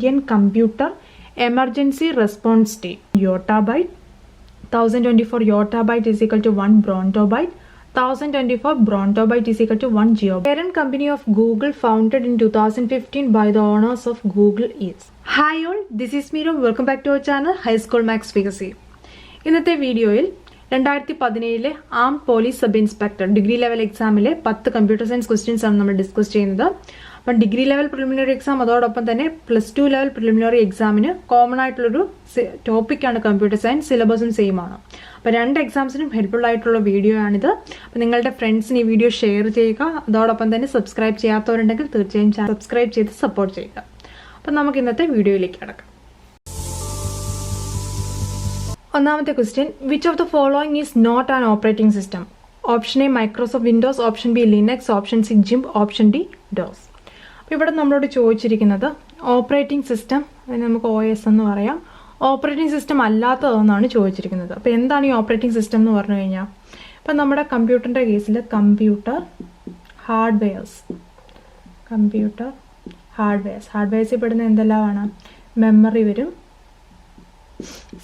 Indian Computer Emergency Response Team. Yottabyte. 1024 yottabyte is equal to 1 brontobyte. 1024 brontobyte is equal to 1 geobyte. Parent company of Google founded in 2015 by the owners of Google is. Hi all, this is Meera. Welcome back to our channel High School Max Figures. ഇന്നത്തെ വീഡിയോയിൽ 2017 ആം police sub inspector degree level എക്സാമിലെ 10 computer science questions ആണ് നമ്മൾ discuss ചെയ്യുന്നത്. അപ്പം degree level preliminary exam അതോടൊപ്പം തന്നെ +2 ലെവൽ പ്രിലിമിനറി എക്സാമിന് കോമൺ ആയിട്ടുള്ളൊരു ടോപ്പിക്കാണ് കമ്പ്യൂട്ടർ സയൻസ്. സിലബസും സെയിം ആണ്. അപ്പോൾ 2 എക്സാംസിനും ഹെൽപ്ഫുൾ ആയിട്ടുള്ള വീഡിയോ ആണിത്. അപ്പോൾ നിങ്ങളുടെ ഫ്രണ്ട്സിന് ഈ വീഡിയോ ഷെയർ ചെയ്യുക. അതോടൊപ്പം തന്നെ സബ്സ്ക്രൈബ് ചെയ്യാത്തവരുണ്ടെങ്കിൽ തീർച്ചയായും സബ്സ്ക്രൈബ് ചെയ്ത് സപ്പോർട്ട് ചെയ്യുക. അപ്പം നമുക്ക് ഇന്നത്തെ വീഡിയോയിലേക്ക് കിടക്കാം. ഒന്നാമത്തെ question, which of the following is not an operating system? Option A Microsoft Windows, option B Linux, option C GIMP, option D DOS. അപ്പോൾ ഇവിടെ നമ്മളോട് ചോദിച്ചിരിക്കുന്നത് ഓപ്പറേറ്റിംഗ് സിസ്റ്റം, അതിന് നമുക്ക് OS എന്ന് പറയാം, ഓപ്പറേറ്റിംഗ് സിസ്റ്റം അല്ലാത്തതെന്നാണ് ചോദിച്ചിരിക്കുന്നത്. അപ്പോൾ എന്താണ് ഈ ഓപ്പറേറ്റിംഗ് സിസ്റ്റം എന്ന് പറഞ്ഞു കഴിഞ്ഞാൽ, ഇപ്പം നമ്മുടെ കമ്പ്യൂട്ടറിൻ്റെ കേസിൽ കമ്പ്യൂട്ടർ ഹാർഡ്വെയർസിൽ പെടുന്ന എന്തെല്ലാമാണ്? മെമ്മറി വരും,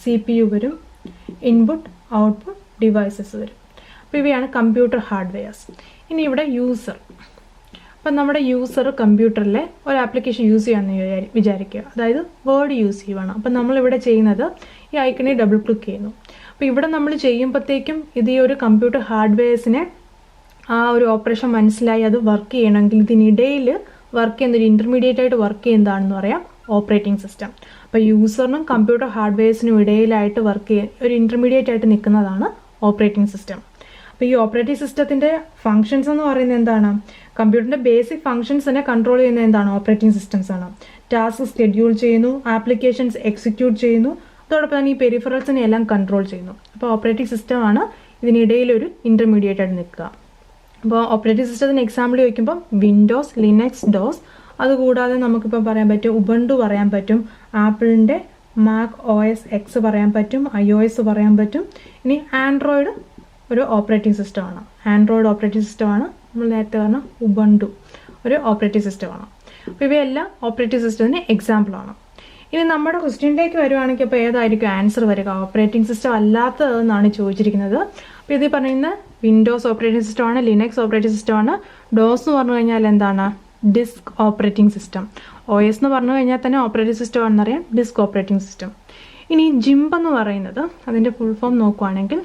CPU വരും, ഇൻപുട്ട് ഔട്ട്പുട്ട് ഡിവൈസസ് വരും. അപ്പോൾ ഇവയാണ് കമ്പ്യൂട്ടർ ഹാർഡ്വെയർസ്. ഇനി ഇവിടെ യൂസർ. അപ്പം നമ്മുടെ യൂസർ കമ്പ്യൂട്ടറിലെ ഒരു ആപ്ലിക്കേഷൻ യൂസ് ചെയ്യാമെന്ന് വിചാരിക്കുക. അതായത് വേർഡ് യൂസ് ചെയ്യുവാണ്. അപ്പം നമ്മളിവിടെ ചെയ്യുന്നത് ഈ ഐക്കണിൽ ഡബിൾ ക്ലിക്ക് ചെയ്യുന്നു. അപ്പോൾ ഇവിടെ നമ്മൾ ചെയ്യുമ്പോഴത്തേക്കും ഇത് ഈ ഒരു കമ്പ്യൂട്ടർ ഹാർഡ്വെയർസിനെ ആ ഒരു ഓപ്പറേഷൻ മനസ്സിലായി അത് വർക്ക് ചെയ്യണമെങ്കിൽ ഇതിനിടയിൽ വർക്ക് ചെയ്യുന്ന ഒരു ഇൻ്റർമീഡിയറ്റ് ആയിട്ട് വർക്ക് ചെയ്യുന്നതാണെന്ന് പറയാം ഓപ്പറേറ്റിംഗ് സിസ്റ്റം. അപ്പോൾ യൂസറിനും കമ്പ്യൂട്ടർ ഹാർഡ്വെയർസിനും ഇടയിലായിട്ട് വർക്ക് ചെയ്യാൻ ഒരു ഇൻ്റർമീഡിയറ്റ് ആയിട്ട് നിൽക്കുന്നതാണ് ഓപ്പറേറ്റിംഗ് സിസ്റ്റം. അപ്പോൾ ഈ ഓപ്പറേറ്റിംഗ് സിസ്റ്റത്തിൻ്റെ ഫംഗ്ഷൻസ് എന്ന് പറയുന്നത് എന്താണ്? കമ്പ്യൂട്ടറിൻ്റെ ബേസിക് ഫംഗ്ഷൻസ് തന്നെ കൺട്രോൾ ചെയ്യുന്നത് എന്താണ്? ഓപ്പറേറ്റിംഗ് സിസ്റ്റംസ് ആണ്. ടാസ്ക് ഷെഡ്യൂൾ ചെയ്യുന്നു, ആപ്ലിക്കേഷൻസ് എക്സിക്യൂട്ട് ചെയ്യുന്നു, അതോടൊപ്പം തന്നെ ഈ പെരിഫറൽസിനെ എല്ലാം കൺട്രോൾ ചെയ്യുന്നു. അപ്പോൾ ഓപ്പറേറ്റിംഗ് സിസ്റ്റമാണ് ഇതിനിടയിലൊരു ഇൻ്റർമീഡിയറ്റ് ആയിട്ട് നിൽക്കുക. അപ്പോൾ ഓപ്പറേറ്റിംഗ് സിസ്റ്റത്തിന് എക്സാമ്പിൾ ചോദിക്കുമ്പോൾ വിൻഡോസ്, ലിനക്സ്, ഡോസ്. അതുകൂടാതെ നമുക്കിപ്പോൾ പറയാൻ പറ്റും ഉബുണ്ടു പറയാൻ പറ്റും, ആപ്പിളിൻ്റെ മാക് OS X പറയാൻ പറ്റും, iOS പറയാൻ പറ്റും. ഇനി ആൻഡ്രോയിഡ് ഒരു ഓപ്പറേറ്റിംഗ് സിസ്റ്റമാണ്. ആൻഡ്രോയിഡ് ഓപ്പറേറ്റിംഗ് സിസ്റ്റമാണ്. നമ്മൾ നേരത്തെ പറഞ്ഞ ഉബുണ്ടു ഒരു ഓപ്പറേറ്റിംഗ് സിസ്റ്റമാണ്. അപ്പോൾ ഇവയെല്ലാം ഓപ്പറേറ്റിംഗ് സിസ്റ്റത്തിന് എക്സാമ്പിളാണ്. ഇനി നമ്മുടെ ക്വസ്റ്റ്യനിലേക്ക് വരുവാണെങ്കിൽ അപ്പോൾ ഏതായിരിക്കും ആൻസർ വരിക? ഓപ്പറേറ്റിംഗ് സിസ്റ്റം അല്ലാത്തതെന്നാണ് ചോദിച്ചിരിക്കുന്നത്. അപ്പോൾ ഇത് പറയുന്ന വിൻഡോസ് ഓപ്പറേറ്റിംഗ് സിസ്റ്റമാണ്, ലിനക്സ് ഓപ്പറേറ്റിംഗ് സിസ്റ്റമാണ്. ഡോസ് എന്ന് പറഞ്ഞു കഴിഞ്ഞാൽ എന്താണ്? Disk operating system. OS എന്ന് പറഞ്ഞു കഴിഞ്ഞാൽ തന്നെ ഓപ്പറേറ്റിംഗ് സിസ്റ്റം ആണെന്നറിയാം, ഡിസ്ക് ഓപ്പറേറ്റിംഗ് സിസ്റ്റം. ഇനി ജിംപ് എന്ന് പറയുന്നത് അതിൻ്റെ ഫുൾ ഫോം നോക്കുവാണെങ്കിൽ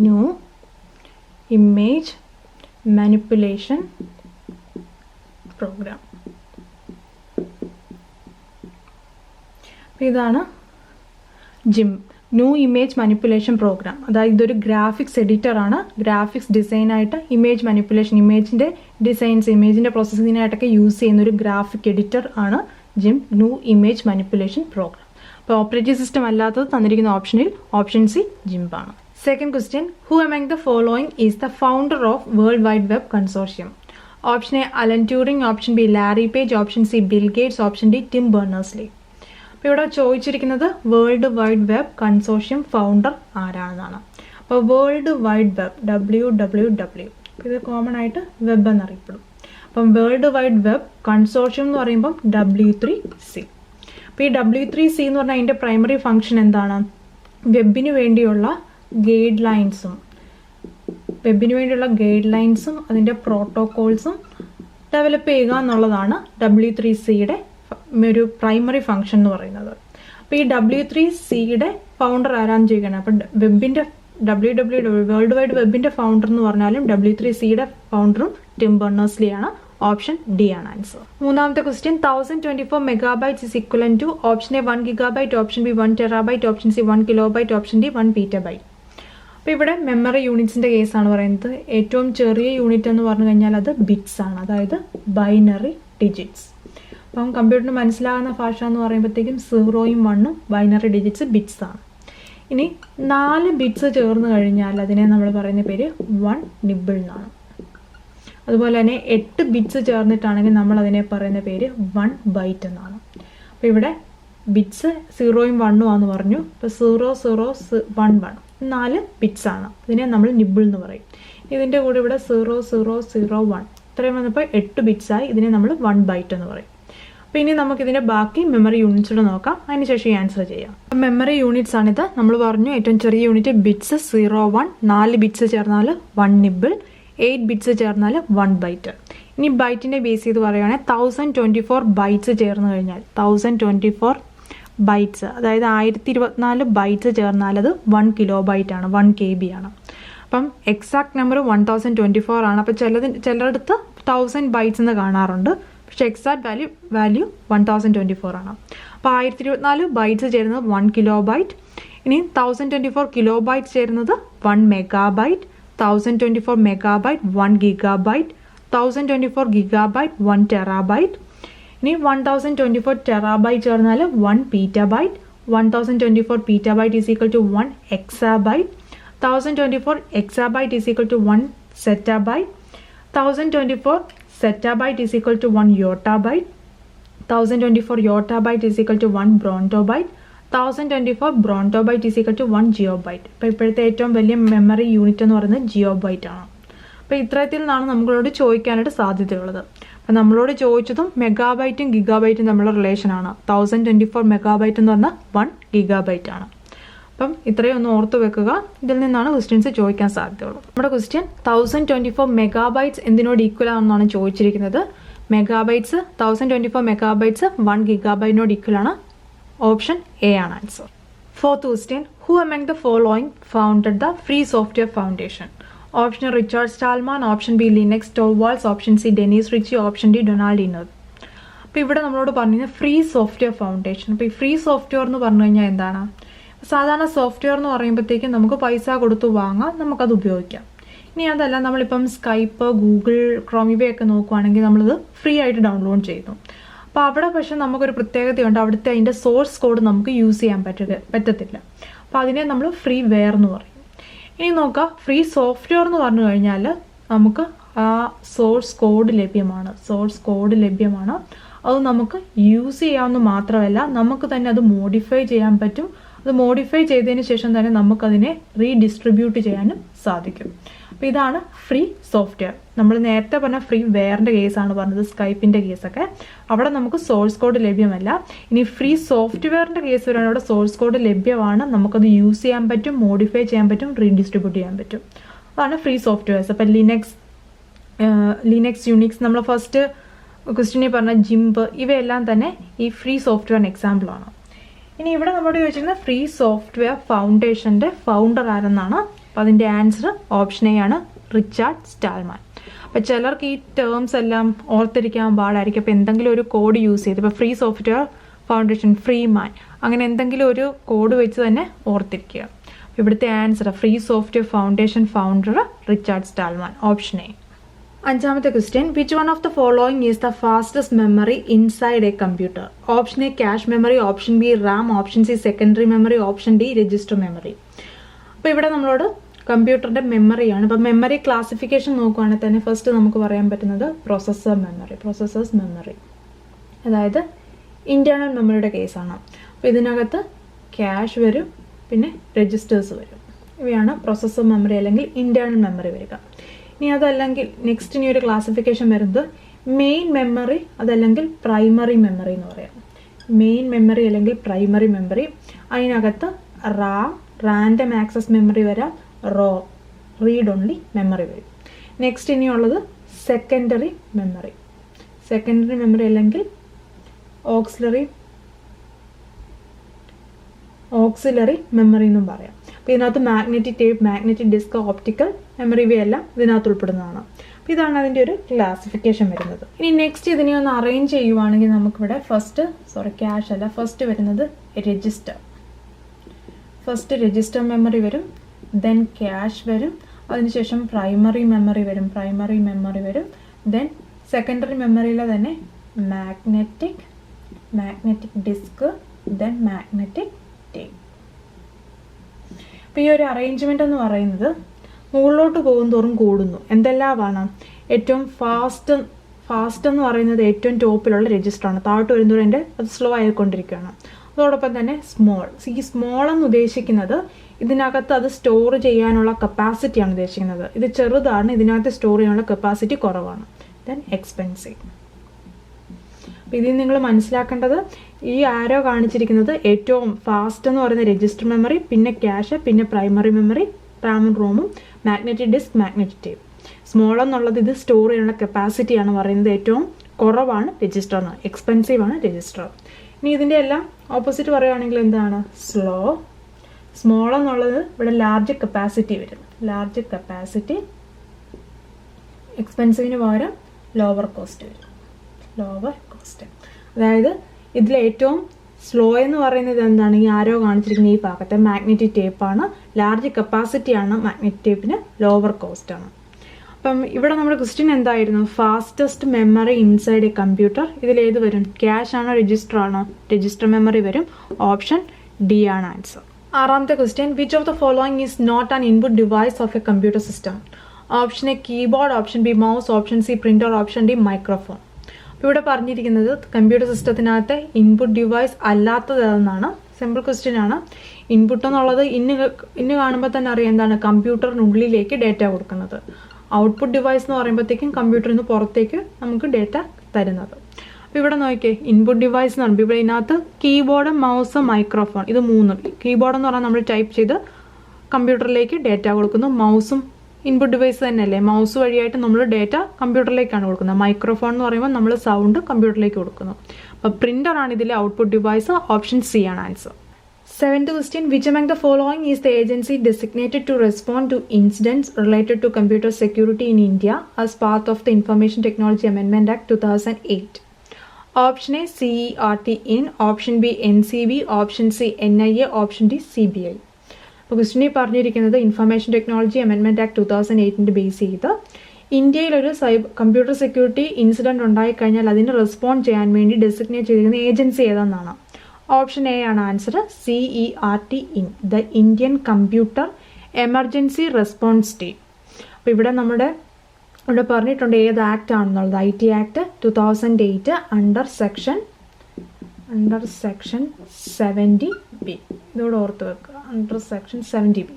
ന്യൂ ഇമേജ് മാനിപ്പുലേഷൻ പ്രോഗ്രാം. ഇതാണ് GIMP, new image manipulation program. അതായത് ഇതൊരു ഗ്രാഫിക്സ് എഡിറ്റർ ആണ്. ഗ്രാഫിക്സ് ഡിസൈനായിട്ട് ഇമേജ് മാനിപ്പുലേഷൻ, ഇമേജിൻ്റെ ഡിസൈൻസ്, ഇമേജിൻ്റെ പ്രോസസ്സിങ്ങിനായിട്ടൊക്കെ യൂസ് ചെയ്യുന്ന ഒരു ഗ്രാഫിക് എഡിറ്റർ ആണ് GIMP, new image manipulation program. അപ്പോൾ ഓപ്പറേറ്റിംഗ് സിസ്റ്റം അല്ലാത്തത് തന്നിരിക്കുന്ന ഓപ്ഷനിൽ ഓപ്ഷൻ സി ജിംപ് ആണ്. Second question, who among the following is the founder of world wide web consortium? Option A Alan Turing, option B Larry Page, option C Bill Gates, option D Tim Berners-Lee. അപ്പോൾ ഇവിടെ ചോദിച്ചിരിക്കുന്നത് world wide web consortium founder ആരാണെന്നാണ്. അപ്പോൾ world wide web WWW, ഇത് common ആയിട്ട് web എന്നറിയപ്പെടും. അപ്പം world wide web consortium എന്ന് പറയുമ്പം W3C. അപ്പോൾ ഈ W3C എന്ന് പറഞ്ഞാൽ അതിൻ്റെ പ്രൈമറി ഫംഗ്ഷൻ എന്താണ്? വെബിന് വേണ്ടിയുള്ള ഗൈഡ് ലൈൻസും അതിൻ്റെ പ്രോട്ടോകോൾസും ഡെവലപ്പ് ചെയ്യുക എന്നുള്ളതാണ് W3Cയുടെ ഒരു പ്രൈമറി ഫംഗ്ഷൻ എന്ന് പറയുന്നത്. അപ്പോൾ ഈ W3Cയുടെ ഫൗണ്ടർ ആരാന്ന് ചോദിക്കണം. അപ്പം വെബിൻ്റെ വേൾഡ് വൈഡ് വെബിൻ്റെ ഫൗണ്ടർ എന്ന് പറഞ്ഞാലും W3Cയുടെ ഫൗണ്ടറും ടിം ബെർണേഴ്സ്-ലീ ആണ്. ഓപ്ഷൻ ഡി ആണ് ആൻസർ. മൂന്നാമത്തെ question, 1024 MB is equivalent to option A 1 GB, option B 1 TB, option C 1 KB, option D 1 PB. അപ്പോൾ ഇവിടെ മെമ്മറി യൂണിറ്റ്സിൻ്റെ കേസാണ് പറയുന്നത്. ഏറ്റവും ചെറിയ യൂണിറ്റ് എന്ന് പറഞ്ഞു കഴിഞ്ഞാൽ അത് ബിറ്റ്സ് ആണ്, അതായത് ബൈനറി ഡിജിറ്റ്സ്. അപ്പം കമ്പ്യൂട്ടറിന് മനസ്സിലാകുന്ന ഭാഷ എന്ന് പറയുമ്പോഴത്തേക്കും 0ഉം 1ഉം ബൈനറി ഡിജിറ്റ്സ് ബിറ്റ്സ് ആണ്. ഇനി 4 ബിറ്റ്സ് ചേർന്ന് കഴിഞ്ഞാൽ അതിനെ നമ്മൾ പറയുന്ന പേര് 1 നിബിൾ എന്നാണ്. അതുപോലെ തന്നെ 8 ബിറ്റ്സ് ചേർന്നിട്ടാണെങ്കിൽ നമ്മൾ അതിനെ പറയുന്ന പേര് 1 ബൈറ്റ് എന്നാണ്. അപ്പോൾ ഇവിടെ ബിറ്റ്സ് 0ഉം 1ഉം ആണെന്ന് പറഞ്ഞു. അപ്പോൾ 0 0 1 1 4 ബിറ്റ്സ് ആണ്. ഇതിനെ നമ്മൾ നിബിൾ എന്ന് പറയും. ഇതിൻ്റെ കൂടെ ഇവിടെ 0 0 0 1 ഇത്രയും വന്നപ്പോൾ 8 ബിറ്റ്സായി. ഇതിനെ നമ്മൾ 1 ബൈറ്റ് എന്ന് പറയും. അപ്പോൾ ഇനി നമുക്കിതിൻ്റെ ബാക്കി മെമ്മറി യൂണിറ്റ്സ് നോക്കാം, അതിനുശേഷം ഈ ആൻസർ ചെയ്യാം. മെമ്മറി യൂണിറ്റ്സ് ആണിത്. നമ്മൾ പറഞ്ഞു ഏറ്റവും ചെറിയ യൂണിറ്റ് ബിറ്റ്സ് 0-1, 4 ബിറ്റ്സ് ചേർന്നാൽ 1 നിബിൾ, 8 ബിറ്റ്സ് ചേർന്നാൽ 1 ബൈറ്റ്. ഇനി ബൈറ്റിൻ്റെ ബേസ് ചെയ്ത് പറയുകയാണെങ്കിൽ 1024 ബൈറ്റ്സ് ചേർന്ന് കഴിഞ്ഞാൽ 1024 ബൈറ്റ്സ്, അതായത് 1024 ബൈറ്റ്സ് ചേർന്നാൽ അത് 1 കിലോബൈറ്റ് ആണ്, 1 KB ആണ്. അപ്പം എക്സാക്ട് നമ്പർ 1024 ആണ്. അപ്പോൾ ചിലയിടത്ത് 1000 ബൈറ്റ്സ് എന്ന് കാണാറുണ്ട്, പക്ഷേ എക്സാക്ട് വാല്യൂ 1024 ആണ്. അപ്പോൾ 1024 ബൈറ്റ്സ് ചേരുന്നത് 1 കിലോബൈറ്റ്. ഇനി 1024 കിലോബൈറ്റ് ചേരുന്നത് 1 megabyte, 1024 megabyte 1 gigabyte, 1024 gigabyte 1 terabyte. ഇനി 1024 ടെറാബൈറ്റ് ചേർന്നാൽ 1 petabyte, 1024 petabyte is equal to 1 exabyte, 1024 exabyte is equal to 1 zettabyte, 1024 zettabyte is equal to 1 yottabyte, 1024 yottabyte is equal to 1 brontobyte, 1024 brontobyte is equal to 1 geobyte. അപ്പോൾ ഇപ്പോഴത്തെ ഏറ്റവും വലിയ memory unit എന്ന് പറയുന്നത് ജിയോബൈറ്റ് ആണ്. അപ്പോൾ ഇത്തരത്തിൽ നിന്നാണ് നമ്മളോട് ചോദിക്കാനായിട്ട് സാധ്യതയുള്ളത്. അപ്പോൾ നമ്മളോട് ചോദിച്ചതും മെഗാബൈറ്റും ഗിഗാബൈറ്റും തമ്മിലുള്ള റിലേഷനാണ്. 1024 മെഗാബൈറ്റ് എന്ന് പറഞ്ഞാൽ 1 ഗിഗാബൈറ്റ് ആണ്. അപ്പം ഇത്രയും ഒന്ന് ഓർത്ത് വെക്കുക. ഇതിൽ നിന്നാണ് ക്വസ്റ്റ്യൻസ് ചോദിക്കാൻ സാധ്യതയുള്ളൂ. നമ്മുടെ ക്വസ്റ്റ്യൻ 1024 മെഗാബൈറ്റ്സ് എന്തിനോട് ഈക്വൽ ആണെന്നാണ് ചോദിച്ചിരിക്കുന്നത്. മെഗാബൈറ്റ്സ് 1024 മെഗാബൈറ്റ്സ് 1 ഗിഗാബൈറ്റിനോട് ഈക്വൽ ആണ്. ഓപ്ഷൻ എ ആണ് answer. Fourth question, who among the following founded the free software foundation? Option Richard Stallman, option B Linux Torvalds, option C Dennis Ritchie, option D Donald ഇനോദ്. അപ്പോൾ ഇവിടെ നമ്മളോട് പറഞ്ഞത് free software foundation. അപ്പോൾ ഈ free software എന്ന് പറഞ്ഞു കഴിഞ്ഞാൽ എന്താണ്? സാധാരണ സോഫ്റ്റ്വെയർ എന്ന് പറയുമ്പോഴത്തേക്കും നമുക്ക് പൈസ കൊടുത്ത് വാങ്ങാം, നമുക്കത് ഉപയോഗിക്കാം. ഇനി അതല്ല, നമ്മളിപ്പം സ്കൈപ്പ്, ഗൂഗിൾ ക്രോം ഇവയൊക്കെ നോക്കുവാണെങ്കിൽ നമ്മളിത് ഫ്രീ ആയിട്ട് ഡൗൺലോഡ് ചെയ്യുന്നു. അപ്പോൾ അവിടെ പക്ഷേ നമുക്കൊരു പ്രത്യേകതയുണ്ട്, അവിടുത്തെ അതിൻ്റെ സോഴ്സ് കോഡ് നമുക്ക് യൂസ് ചെയ്യാൻ പറ്റത്തില്ല. അപ്പോൾ അതിനെ നമ്മൾ ഫ്രീ വെയർ എന്ന് പറയും. ഇനി നോക്കാം, ഫ്രീ സോഫ്റ്റ്വെയർ എന്ന് പറഞ്ഞു കഴിഞ്ഞാൽ നമുക്ക് ആ സോഴ്സ് കോഡ് ലഭ്യമാണ്. അത് നമുക്ക് യൂസ് ചെയ്യാമെന്ന് മാത്രമല്ല, നമുക്ക് തന്നെ അത് മോഡിഫൈ ചെയ്യാൻ പറ്റും. അത് മോഡിഫൈ ചെയ്തതിന് ശേഷം തന്നെ നമുക്കതിനെ റീഡിസ്ട്രിബ്യൂട്ട് ചെയ്യാനും സാധിക്കും. അപ്പോൾ ഇതാണ് ഫ്രീ സോഫ്റ്റ്വെയർ. നമ്മൾ നേരത്തെ പറഞ്ഞ ഫ്രീ വെയറിൻ്റെ കേസാണ് പറഞ്ഞത്, സ്കൈപ്പിൻ്റെ കേസൊക്കെ. അവിടെ നമുക്ക് സോഴ്സ് കോഡ് ലഭ്യമല്ല. ഇനി ഫ്രീ സോഫ്റ്റ്വെയറിൻ്റെ കേസ് വരുവാണെങ്കിൽ അവിടെ സോഴ്സ് കോഡ് ലഭ്യമാണ്, നമുക്കത് യൂസ് ചെയ്യാൻ പറ്റും, മോഡിഫൈ ചെയ്യാൻ പറ്റും, റീഡിസ്ട്രിബ്യൂട്ട് ചെയ്യാൻ പറ്റും. അതാണ് ഫ്രീ സോഫ്റ്റ്വെയർസ്. അപ്പോൾ ലിനക്സ് യൂണിക്സ് നമ്മൾ ഫസ്റ്റ് ക്വസ്റ്റ്യനിൽ പറഞ്ഞ ജിംബ് ഇവയെല്ലാം തന്നെ ഈ ഫ്രീ സോഫ്റ്റ്വെയറിന് എക്സാമ്പിളാണ്. ഇനി ഇവിടെ നമ്മുടെ ചോദിച്ചിരുന്നത് ഫ്രീ സോഫ്റ്റ്വെയർ ഫൗണ്ടേഷൻ്റെ ഫൗണ്ടർ ആരെന്നാണ്. അപ്പോൾ അതിൻ്റെ ആൻസർ ഓപ്ഷൻ എ ആണ്, റിച്ചാർഡ് സ്റ്റാൽമാൻ. അപ്പോൾ ചിലർക്ക് ഈ ടേംസ് എല്ലാം ഓർത്തിരിക്കാൻ പാടായിരിക്കും. അപ്പോൾ എന്തെങ്കിലും ഒരു കോഡ് യൂസ് ചെയ്ത്, ഇപ്പോൾ free software foundation, free man, അങ്ങനെ എന്തെങ്കിലും ഒരു കോഡ് വെച്ച് തന്നെ ഓർത്തിരിക്കുക. ഇവിടുത്തെ answer free software foundation founder Richard Stallman, option A. അഞ്ചാമത്തെ question, which one of the following is the fastest memory inside a computer? Option A cache memory, option B RAM, option C secondary memory, option D register memory. അപ്പോൾ ഇവിടെ നമ്മളോട് കമ്പ്യൂട്ടറിൻ്റെ മെമ്മറിയാണ്. അപ്പോൾ memory classification നോക്കുകയാണെങ്കിൽ തന്നെ first നമുക്ക് പറയാൻ പറ്റുന്നത് പ്രോസസ്സേഴ്സ് മെമ്മറി, അതായത് ഇൻറ്റേർണൽ മെമ്മറിയുടെ കേസാണ്. അപ്പോൾ ഇതിനകത്ത് ക്യാഷ് വരും, പിന്നെ രജിസ്റ്റേഴ്സ് വരും. ഇവയാണ് പ്രോസസ്സർ മെമ്മറി അല്ലെങ്കിൽ ഇൻറ്റേർണൽ മെമ്മറി വരിക. ഇനി അതല്ലെങ്കിൽ നെക്സ്റ്റ് ഇനി ഒരു ക്ലാസിഫിക്കേഷൻ വരുന്നത് മെയിൻ മെമ്മറി, അതല്ലെങ്കിൽ പ്രൈമറി മെമ്മറി എന്ന് പറയാം. മെയിൻ മെമ്മറി അല്ലെങ്കിൽ പ്രൈമറി മെമ്മറി. അതിനകത്ത് റാം, റാൻഡം ആക്സസ് മെമ്മറി വരാം, റീഡ് ഓൺലി മെമ്മറി വരും. നെക്സ്റ്റ് ഇനിയുള്ളത് സെക്കൻഡറി മെമ്മറി അല്ലെങ്കിൽ ഓക്സിലറി മെമ്മറി എന്നും പറയാം. അപ്പോൾ ഇതിനകത്ത് magnetic tape, magnetic disk, optical memory ഇവയെല്ലാം ഇതിനകത്ത് ഉൾപ്പെടുന്നതാണ്. അപ്പോൾ ഇതാണ് അതിൻ്റെ ഒരു ക്ലാസിഫിക്കേഷൻ വരുന്നത്. ഇനി നെക്സ്റ്റ് ഇതിനെ ഒന്ന് അറേഞ്ച് ചെയ്യുവാണെങ്കിൽ നമുക്കിവിടെ ഫസ്റ്റ് വരുന്നത് രജിസ്റ്റർ മെമ്മറി വരും, ദെൻ ക്യാഷ് വരും, അതിനുശേഷം പ്രൈമറി മെമ്മറി വരും, ദെൻ സെക്കൻഡറി മെമ്മറിയിലെ തന്നെ magnetic disk, then magnetic tape. അപ്പോൾ ഈ ഒരു അറേഞ്ച്മെൻ്റ് എന്ന് പറയുന്നത് മുകളിലോട്ട് പോകും തോറും കൂടുന്നു. എന്തെല്ലാമാണ്? ഏറ്റവും ഫാസ്റ്റ് എന്ന് പറയുന്നത് ഏറ്റവും ടോപ്പിലുള്ള രജിസ്റ്ററാണ്. താഴോട്ട് വരുന്നതോടെ എൻ്റെ അത് സ്ലോ ആയിക്കൊണ്ടിരിക്കുകയാണ്. അതോടൊപ്പം തന്നെ ഈ സ്മോൾ എന്ന് ഉദ്ദേശിക്കുന്നത് ഇതിനകത്ത് അത് സ്റ്റോർ ചെയ്യാനുള്ള കപ്പാസിറ്റിയാണ് ഉദ്ദേശിക്കുന്നത്. ഇത് ചെറുതാണ്, ഇതിനകത്ത് സ്റ്റോർ ചെയ്യാനുള്ള കപ്പാസിറ്റി കുറവാണ്. Then expensive. അപ്പോൾ ഇതിൽ നിങ്ങൾ മനസ്സിലാക്കേണ്ടത് ഈ ആരോ കാണിച്ചിരിക്കുന്നത് ഏറ്റവും ഫാസ്റ്റ് എന്ന് പറയുന്ന രജിസ്റ്റർ മെമ്മറി, പിന്നെ ക്യാഷ്, പിന്നെ പ്രൈമറി മെമ്മറി, റാമും റോമും, magnetic disk, magnetic tape. Small എന്നുള്ളത് ഇത് സ്റ്റോർ ചെയ്യാനുള്ള കപ്പാസിറ്റിയാണ് പറയുന്നത്. ഏറ്റവും കുറവാണ് രജിസ്റ്റർ എന്ന്, എക്സ്പെൻസീവ് ആണ് രജിസ്റ്റർ. ഇനി ഇതിൻ്റെ എല്ലാം ഓപ്പോസിറ്റ് പറയുകയാണെങ്കിൽ എന്താണ്? സ്ലോ. സ്മോൾ എന്നുള്ളത് ഇവിടെ ലാർജ് കപ്പാസിറ്റി വരും. Large capacity. എക്സ്പെൻസീവിന് പകരം ലോവർ കോസ്റ്റ് വരും. Lower cost. അതായത് ഇതിലേറ്റവും സ്ലോ എന്ന് പറയുന്നത് എന്താണ്? ഈ ആരോ കാണിച്ചിരിക്കുന്ന ഈ ഭാഗത്തെ മാഗ്നറ്റിക് ടേപ്പാണ്. ലാർജ് കപ്പാസിറ്റിയാണ് മാഗ്നറ്റിക് ടേപ്പിന്, ലോവർ കോസ്റ്റ് ആണ്. അപ്പം ഇവിടെ നമ്മുടെ ക്വസ്റ്റ്യൻ എന്തായിരുന്നു? Fastest memory inside a computer. ഇതിലേത് വരും? ക്യാഷ് ആണോ രജിസ്റ്റർ ആണോ? രജിസ്റ്റർ മെമ്മറി വരും. ഓപ്ഷൻ ഡി ആണ് ആൻസർ. ആറാമത്തെ question, which of the following is not an input device of a computer system? Option A keyboard, option B mouse, option C printer, option D microphone. അപ്പോൾ ഇവിടെ പറഞ്ഞിരിക്കുന്നത് computer സിസ്റ്റത്തിനകത്തെ input device അല്ലാത്തതെന്നാണ്. Simple question ആണ്. Input എന്നുള്ളത് ഇന്ന് കാണുമ്പോൾ തന്നെ അറിയാം എന്താണ്? കമ്പ്യൂട്ടറിനുള്ളിലേക്ക് ഡേറ്റ കൊടുക്കുന്നത്. ഔട്ട്പുട്ട് ഡിവൈസ് എന്ന് പറയുമ്പോഴത്തേക്കും കമ്പ്യൂട്ടറിൽ നിന്ന് പുറത്തേക്ക് നമുക്ക് ഡേറ്റ തരുന്നത്. അപ്പോൾ ഇവിടെ നോക്കിയേ, ഇൻപുട്ട് ഡിവൈസ് എന്ന് പറയുമ്പോൾ ഇവിടെ ഇതിനകത്ത് കീബോർഡ്, മൗസ്, മൈക്രോഫോൺ, ഇത് മൂന്നും. കീബോർഡ് എന്ന് പറഞ്ഞാൽ നമ്മൾ ടൈപ്പ് ചെയ്ത് കമ്പ്യൂട്ടറിലേക്ക് ഡേറ്റ കൊടുക്കുന്നു. മൗസും ഇൻപുട്ട് ഡിവൈസ് തന്നെയല്ലേ? മൗസ് വഴിയായിട്ട് നമ്മൾ ഡേറ്റ കമ്പ്യൂട്ടറിലേക്കാണ് കൊടുക്കുന്നത്. മൈക്രോഫോൺ എന്ന് പറയുമ്പോൾ നമ്മൾ സൗണ്ട് കമ്പ്യൂട്ടറിലേക്ക് കൊടുക്കുന്നു. അപ്പോൾ പ്രിന്റർ ആണ് ഇതിലെ ഔട്ട്പുട്ട് ഡിവൈസ്. ഓപ്ഷൻ സി ആണ് answer. Seventh question, which among the following is the agency designated to respond to incidents related to computer security in India as part of the Information Technology Amendment Act 2008? Option A CERT in, option B NCB, option C NIA, option D CBI. അപ്പോൾ ക്വസ്റ്റ്യനിൽ പറഞ്ഞിരിക്കുന്നത് information technology amendment act 2008 base ചെയ്ത് ഇന്ത്യയിലൊരു computer security incident ഉണ്ടായിക്കഴിഞ്ഞാൽ അതിന് respond ചെയ്യാൻ വേണ്ടി designate ചെയ്തിരിക്കുന്ന agency ഏതെന്നാണ്. Option A ആണ് answer. CERT in, the Indian computer emergency response team. അപ്പോൾ ഇവിടെ ഇവിടെ പറഞ്ഞിട്ടുണ്ട് ഏത് ആക്ട് ആണെന്നുള്ളത്. IT act 2008 under section 70B. ഇതോടെ ഓർത്ത് വെക്കുക, അണ്ടർ സെക്ഷൻ 70B.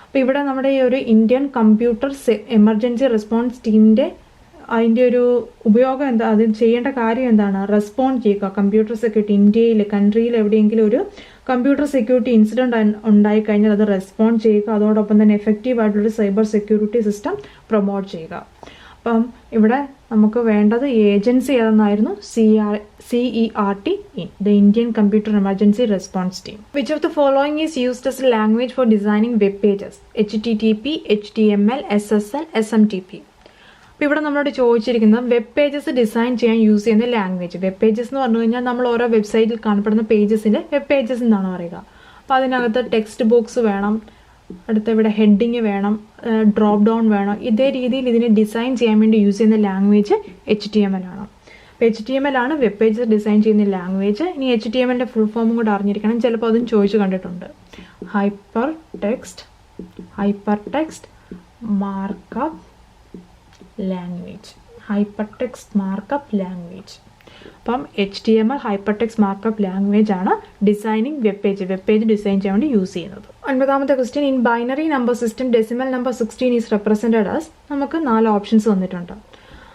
അപ്പോൾ ഇവിടെ നമ്മുടെ ഈ ഒരു ഇന്ത്യൻ കമ്പ്യൂട്ടർ എമർജൻസി റെസ്പോൺസ് ടീമിൻ്റെ അതിൻ്റെ ഒരു ഉപയോഗം എന്താ, അത് ചെയ്യേണ്ട കാര്യം എന്താണ്? റെസ്പോണ്ട് ചെയ്യുക. കമ്പ്യൂട്ടർ സെക്യൂരിറ്റി ഇന്ത്യയിൽ, കൺട്രിയിൽ എവിടെയെങ്കിലും ഒരു കമ്പ്യൂട്ടർ സെക്യൂരിറ്റി ഇൻസിഡൻറ്റ് ഉണ്ടായിക്കഴിഞ്ഞാൽ അത് റെസ്പോണ്ട് ചെയ്യുക. അതോടൊപ്പം തന്നെ എഫക്റ്റീവ് ആയിട്ടുള്ളൊരു സൈബർ സെക്യൂരിറ്റി സിസ്റ്റം പ്രൊമോട്ട് ചെയ്യുക. അപ്പം ഇവിടെ നമുക്ക് വേണ്ടത് ഏജൻസി ഏതെന്നായിരുന്നു? CERT in, the Indian computer emergency response team. Which of the following is used as a language for designing web pages? HTTP, HTML, SSL, SMTP. അപ്പോൾ ഇവിടെ നമ്മളോട് ചോദിച്ചിരിക്കുന്നത് വെബ് പേജസ് ഡിസൈൻ ചെയ്യാൻ യൂസ് ചെയ്യുന്ന ലാംഗ്വേജ്. വെബ് പേജസ് എന്ന് പറഞ്ഞു കഴിഞ്ഞാൽ നമ്മൾ ഓരോ വെബ്സൈറ്റിൽ കാണപ്പെടുന്ന പേജസിൻ്റെ വെബ് പേജസ് എന്നാണ് പറയുക. അപ്പോൾ അതിനകത്ത് ടെക്സ്റ്റ് ബോക്സ് വേണം, അടുത്ത ഇവിടെ ഹെഡിങ് വേണം, ഡ്രോപ്പ് ഡൗൺ വേണം. ഇതേ രീതിയിൽ ഇതിനെ ഡിസൈൻ ചെയ്യാൻ വേണ്ടി യൂസ് ചെയ്യുന്ന ലാംഗ്വേജ് HTML ആണ്. അപ്പോൾ HTML ആണ് വെബ് പേജസ് ഡിസൈൻ ചെയ്യുന്ന ലാംഗ്വേജ്. ഇനി HTMLൻ്റെ ഫുൾ ഫോമും കൂടെ അറിഞ്ഞിരിക്കണം, ചിലപ്പോൾ അതും ചോദിച്ചു കണ്ടിട്ടുണ്ട്. Hyper text markup language. Hyper text markup language. അപ്പം HTML hyper text markup language ആണ് ഡിസൈനിങ് വെബ് പേജ് ഡിസൈൻ ചെയ്യാൻ വേണ്ടി യൂസ് ചെയ്യുന്നത്. 9ാമത്തെ question, in binary number system decimal number 16 is represented as. നമുക്ക് 4 ഓപ്ഷൻസ് വന്നിട്ടുണ്ട്.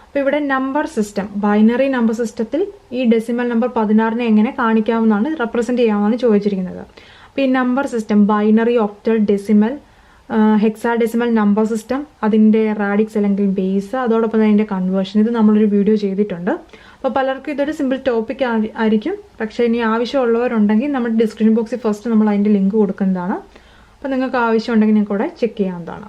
അപ്പോൾ ഇവിടെ നമ്പർ സിസ്റ്റം, ബൈനറി നമ്പർ സിസ്റ്റത്തിൽ ഈ ഡെസിമൽ നമ്പർ 16 എങ്ങനെ കാണിക്കാവുന്നതാണ്, റെപ്രസെൻറ്റ് ചെയ്യാവുന്നതാണ് ചോദിച്ചിരിക്കുന്നത്. അപ്പോൾ ഈ number system binary, octal, decimal, hexadecimal number system, അതിൻ്റെ റാഡിക്സ് അല്ലെങ്കിൽ ബേസ്, അതോടൊപ്പം തന്നെ അതിൻ്റെ കൺവേർഷൻ, ഇത് നമ്മളൊരു വീഡിയോ ചെയ്തിട്ടുണ്ട്. അപ്പോൾ പലർക്കും ഇതൊരു സിമ്പിൾ ടോപ്പിക് ആയിരിക്കും. പക്ഷേ ഇനി ആവശ്യമുള്ളവരുണ്ടെങ്കിൽ നമ്മുടെ ഡിസ്ക്രിപ്ഷൻ ബോക്സിൽ ഫസ്റ്റ് നമ്മൾ അതിൻ്റെ ലിങ്ക് കൊടുക്കുന്നതാണ്. അപ്പോൾ നിങ്ങൾക്ക് ആവശ്യമുണ്ടെങ്കിൽ നിങ്ങൾക്ക് ഇവിടെ ചെക്ക് ചെയ്യാവുന്നതാണ്.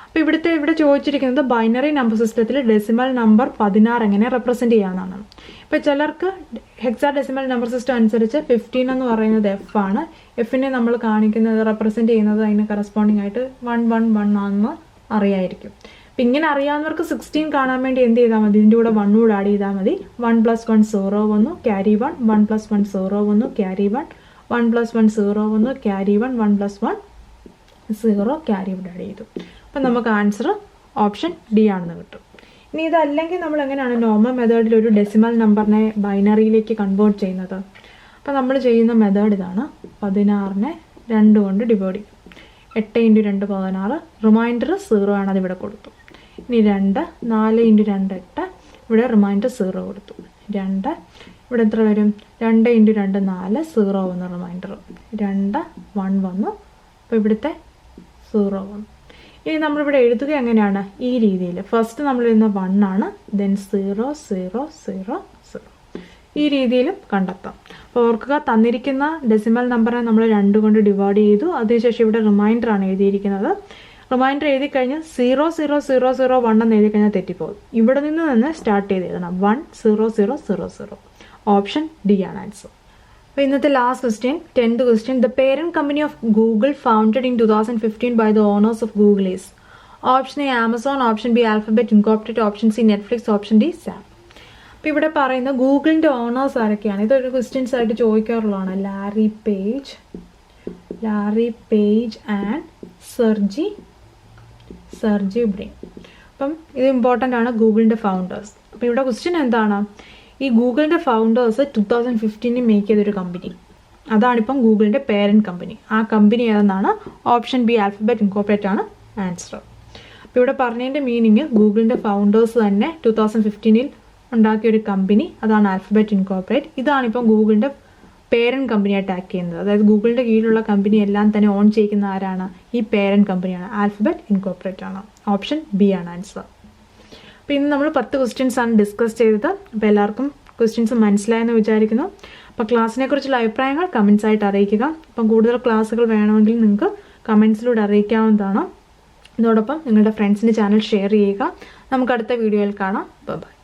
അപ്പോൾ ഇവിടെ ചോദിച്ചിരിക്കുന്നത് ബൈനറി നമ്പർ സിസ്റ്റത്തിൽ ഡെസിമൽ നമ്പർ 16 എങ്ങനെ റെപ്രസെൻറ്റ് ചെയ്യാമെന്നാണ്. ഇപ്പോൾ ചിലർക്ക് ഹെക്സാഡെസിമൽ നമ്പർ സിസ്റ്റം അനുസരിച്ച് 15 എന്ന് പറയുന്നത് F ആണ്. Fനെ നമ്മൾ കാണിക്കുന്നത്, റെപ്രസെൻറ്റ് ചെയ്യുന്നത് അതിന് കറസ്പോണ്ടിങ് ആയിട്ട് 111 ആണെന്ന് അറിയായിരിക്കും. അപ്പം ഇങ്ങനെ അറിയാവുന്നവർക്ക് 16 കാണാൻ വേണ്ടി എന്ത് ചെയ്താൽ മതി? ഇതിൻ്റെ കൂടെ 1 കൂടെ ആഡ് ചെയ്താൽ മതി. 1 + 1 0 വന്നു, ക്യാരി 1, 1 + 1 0 വന്നു, ക്യാരി 1, 1 + 1 0 വന്നു, ക്യാരി 1, 1 + 1 0, ക്യാരി ഇവിടെ ആഡ് ചെയ്തു. അപ്പം നമുക്ക് ആൻസർ ഓപ്ഷൻ ഡി ആണെന്ന് കിട്ടും. ഇനി ഇതല്ലെങ്കിൽ നമ്മൾ എങ്ങനെയാണ് നോർമൽ മെത്തേഡിൽ ഒരു ഡെസിമൽ നമ്പറിനെ ബൈനറിയിലേക്ക് കൺവേർട്ട് ചെയ്യുന്നത്? അപ്പോൾ നമ്മൾ ചെയ്യുന്ന മെത്തേഡ് ഇതാണ്. 16നെ 2 കൊണ്ട് ഡിവൈഡ് ചെയ്യും. 8 × 2 16, റിമൈൻഡർ 0 ആണ്, അതിവിടെ കൊടുത്തു. ഇനി 2, 4 × 2 8, ഇവിടെ റിമൈൻഡർ 0 കൊടുത്തു. 2, ഇവിടെ എത്ര വരും? 2 × 2 4, 0 വന്നു റിമൈൻഡർ. 2 1 വന്നു. അപ്പോൾ ഇവിടുത്തെ 0 വന്നു. ഇനി നമ്മളിവിടെ എഴുതുക എങ്ങനെയാണ്? ഈ രീതിയിൽ. ഫസ്റ്റ് നമ്മൾ എഴുതുന്ന 1 ആണ്, ദെൻ 0 0 0 0. ഈ രീതിയിലും കണ്ടെത്താം. അപ്പോൾ ഓർക്കുക, തന്നിരിക്കുന്ന ഡെസിമൽ നമ്പറിനെ നമ്മൾ 2 കൊണ്ട് ഡിവൈഡ് ചെയ്തു. അതിനുശേഷം ഇവിടെ റിമൈൻഡർ ആണ് എഴുതിയിരിക്കുന്നത്. റിമൈൻഡർ എഴുതി കഴിഞ്ഞ് 0 0 0 0 1 എന്ന് എഴുതി കഴിഞ്ഞാൽ തെറ്റിപ്പോകും. ഇവിടെ നിന്ന് സ്റ്റാർട്ട് ചെയ്ത് എഴുതണം. 1 0 0 0 0. ഓപ്ഷൻ ഡി ആണ് ആൻസർ. അപ്പോൾ ഇന്നത്തെ last question, 10th question. The parent company of Google founded in 2015 by the owners of Google is? Option A Amazon, option B Alphabet incorporate, option C Netflix, option D Sam. അപ്പോൾ ഇവിടെ പറയുന്ന ഗൂഗിളിൻ്റെ owners ആരൊക്കെയാണ്? ഇതൊരു questions ആയിട്ട് ചോദിക്കാറുള്ളതാണ്. Larry Page and Sergey Brin. അപ്പം ഇത് ഇമ്പോർട്ടൻ്റ് ആണ്, ഗൂഗിളിൻ്റെ ഫൗണ്ടേഴ്സ്. അപ്പോൾ ഇവിടെ ക്വസ്റ്റ്യൻ എന്താണ്? ഈ ഗൂഗിളിൻ്റെ ഫൗണ്ടേഴ്സ് 2015 മേക്ക് ചെയ്തൊരു കമ്പനി, അതാണിപ്പം ഗൂഗിളിൻ്റെ പേരൻറ്റ് കമ്പനി. ആ കമ്പനി ഏതെന്നാണ്? ഓപ്ഷൻ ബി ആൽഫബറ്റ് ഇൻകോർപ്പറേറ്റ് ആണ് ആൻസർ. അപ്പോൾ ഇവിടെ പറഞ്ഞതിൻ്റെ മീനിങ്, ഗൂഗിളിൻ്റെ ഫൗണ്ടേഴ്സ് തന്നെ 2015 ഉണ്ടാക്കിയ ഒരു കമ്പനി, അതാണ് ആൽഫബറ്റ് ഇൻകോർപ്പറേറ്റ്. ഇതാണിപ്പം ഗൂഗിളിൻ്റെ പേരൻറ്റ് കമ്പനിയായിട്ട് ആക്ട് ചെയ്യുന്നത്. അതായത് ഗൂഗിളിൻ്റെ കീഴിലുള്ള കമ്പനി എല്ലാം തന്നെ ഓൺ ചെയ്യുന്ന ആരാണ്? ഈ പേരൻറ്റ് കമ്പനിയാണ്, ആൽഫബറ്റ് ഇൻകോർപ്പറേറ്റ് ആണ്. ഓപ്ഷൻ ബി ആണ് ആൻസർ. അപ്പോൾ ഇന്ന് നമ്മൾ 10 ക്വസ്റ്റ്യൻസ് ആണ് ഡിസ്കസ് ചെയ്തത്. അപ്പോൾ എല്ലാവർക്കും ക്വസ്റ്റ്യൻസ് മനസ്സിലായെന്ന് വിചാരിക്കുന്നു. അപ്പോൾ ക്ലാസ്സിനെ കുറിച്ചുള്ള അഭിപ്രായങ്ങൾ കമൻസ് ആയിട്ട് അറിയിക്കുക. അപ്പം കൂടുതൽ ക്ലാസ്സുകൾ വേണമെങ്കിൽ നിങ്ങൾക്ക് കമൻസിലൂടെ അറിയിക്കാവുന്നതാണ്. ഇതോടൊപ്പം നിങ്ങളുടെ ഫ്രണ്ട്സിൻ്റെ ചാനൽ ഷെയർ ചെയ്യുക. നമുക്ക് അടുത്ത വീഡിയോയിൽ കാണാം. ബൈ.